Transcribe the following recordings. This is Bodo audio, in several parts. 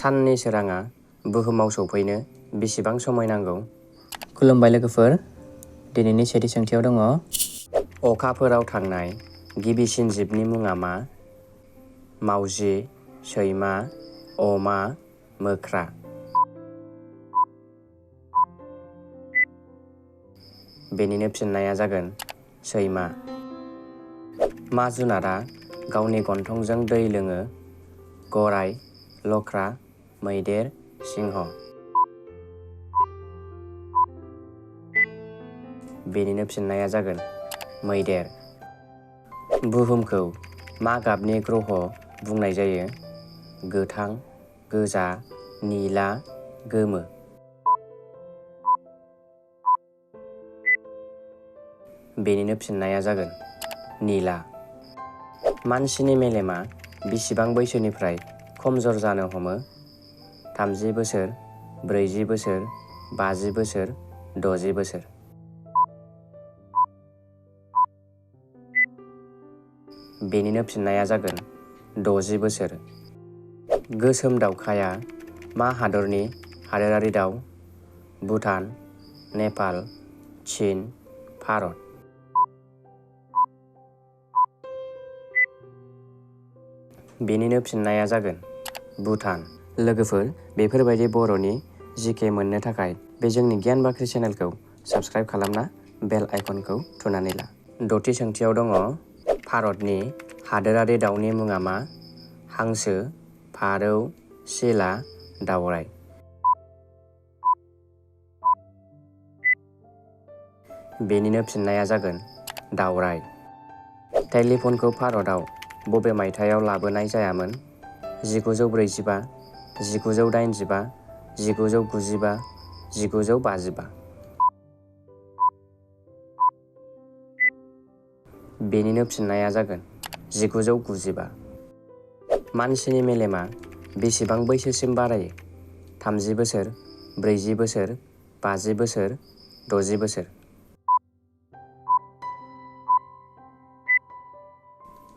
साननि सोराङा बुहुमाव सौफैनो बेसेबां समय नांगौ? खुलुमबाय लोगोफोर, दिनैनि सेथि सोंथियाव दङ अखाफोराव थांनाय गिबिसिन जिबनि मुङा मा? मावजि, सैमा, अमा, मोख्रा। बेनिनो फिननाया जागोन सैमा। मा जुनारा गावनि गन्थंजों दै लोङो? गराय, लख्रा, मैदेर, सिंह। बेनिनो फिननाया जागोन मैदेर। बुहुमखौ मा गाबनि ग्रह बुंनाय जायो? गोथां, गोजा, निला, गोमो। बेनिनो फिननाया जागोन निला। मानसिनि मेलेमा बेसेबां बैसोनिफ्राय खमजोर जानो हमो? 30 बोसोर, 40 बोसोर, 50 बोसोर, 60 बोसोर। बेनिनो फिननाया जागोन 60 बोसोर। गोसोम दाउखाया मा हादरनि हादोरारि दाउ? भुटान, नेपाल, चीन, भारत। बेनिनो फिननाया जागोन भुटान। लोगोफोर, बेफोरबायदि बर'नि जिके मोननो थाखाय बे जोंनि गियान बाख्रि चेनेलखौ साबस्क्राइब खालामना बेल आइकनखौ थुनानै ला। दथि सोंथियाव दङ भारतनि हादोरारि दाउनि मुङा मा? हांसो, फारौ, सिला, दावराय। बेनिनो फिननाया जागोन दावराय। टेलिफनखौ भारतआव बबे मायथाइयाव लाबोनाय जायामोन? 1945, 1985, 1995, 1955। बेनिनो फिननाया जागोन 1995। मानसिनि मेलेमा बेसेबां बैसोसिम बारायो? 30 बोसोर, 40 बोसोर, 50 बोसोर, 60 बोसोर।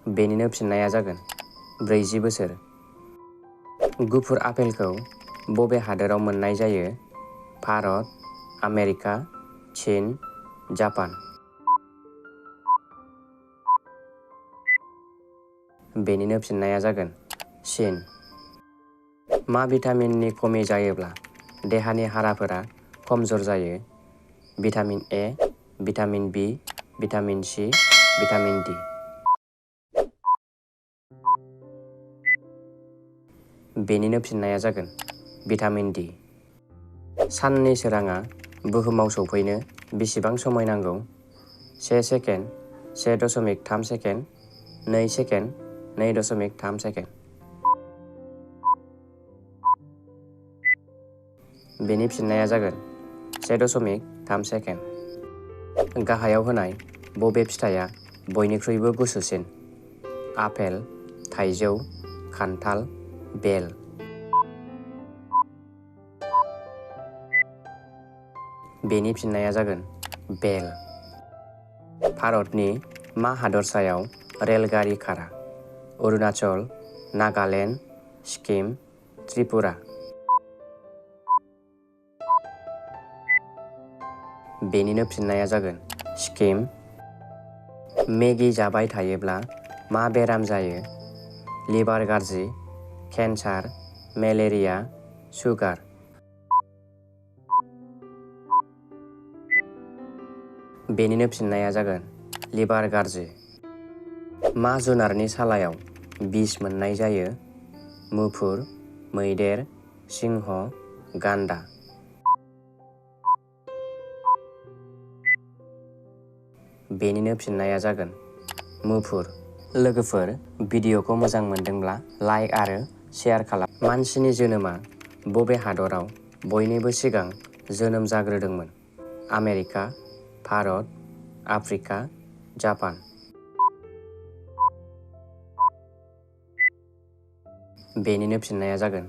बेनिनो फिननाया जागोन 40 बोसोर। गुफुर आपेलखौ बबे हादोराव मोननाय जायो? भारत, आमेरिका, चीन, जापान। बेनिनो फिननाया जागोन चीन। मा भिटामिननि खमि जायोब्ला देहानि हाराफोरा खमजोर जायो? Vitamin A, vitamin B, vitamin C, vitamin D. बेनिनो फिननाया जागोन भिटामिन डी। साननि सोराङा बुहुमाव सौफैनो बेसेबां समय नांगौ? 1 सेकेन्ड, 1.3 सेकेन्ड, 2 सेकेन्ड, 2.3 सेकेन्ड। बेनि फिननाया जागोन 1.3 सेकेन्ड। गाहायाव होनाय बबे फिथाइया बयनिख्रुइबो गुसुसिन? आपेल, थाइजौ, खान्थाल, बेल। बेनि फिननाया जागोन बेल। भारतनि मा हादरसायाव रेलगारि खारा? अरुणाचल, नागालेण्ड, सिक्किम, त्रिपुरा। बेनिनो फिननाया जागोन सिक्किम। मेगि जाबाय थायोब्ला मा बेराम जायो? लिभार गाज्रि, केन्सार, मेलेरिया, सुगार। बेनिनो फिननाया जागोन लिभार गाज्रि। मा जुनारनि सालायाव बिस मोननाय जायो? मुफुर, मैदेर, सिंह, गान्दा। बेनिनो फिननाया जागोन मुफुर। लोगोफोर, भिडिअखौ मोजां मोनदोंब्ला लाइक आरो शेयार खालाम। मानसिनि जोनोमा बबे हादराव बयनिबो सिगां जोनोम जाग्रोदोंमोन? America, Bharat, Africa, Japan. बेनिनो फिननाया जागोन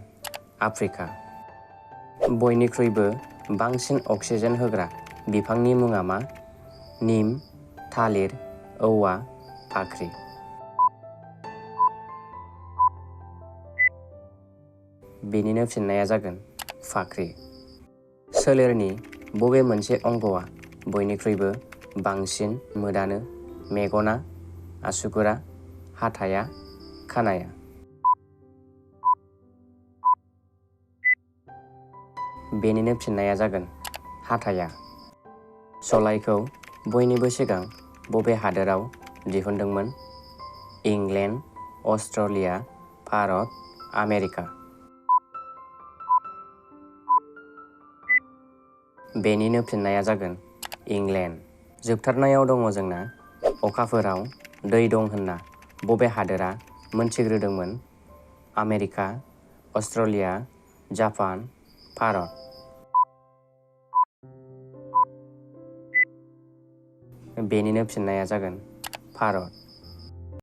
आफ्रिका। बयनिख्रुइबो बांसिन अक्सिजेन होग्रा बिफांनि मुङा मा? निम, थालिर, औवा, फाख्रि। बेनिनो फिननाया जागोन फाख्रि। सोलेरनि बबे मोनसे अंगआ बयनिख्रुइबो बांसिन मोदानो? मेगना, आसुगुरा, हाथाया, खानाया? बेनिनो फिननाया जागोन हाथाया। सलायखौ बयनिबो सिगां बबे हादोराव दिहुनदोंमोन? Inland, Australia, Bharat, America? बेनिनो फिननाया जागोन इंलेन्ड। जोबथारनायाव दङ जोंना अखाफोराव दै दं होनना बबे हादोरा मोनथिग्रोदोंमोन? America, Australia, Japan, Bharat? बेनिनो फिननाया जागोन भारत।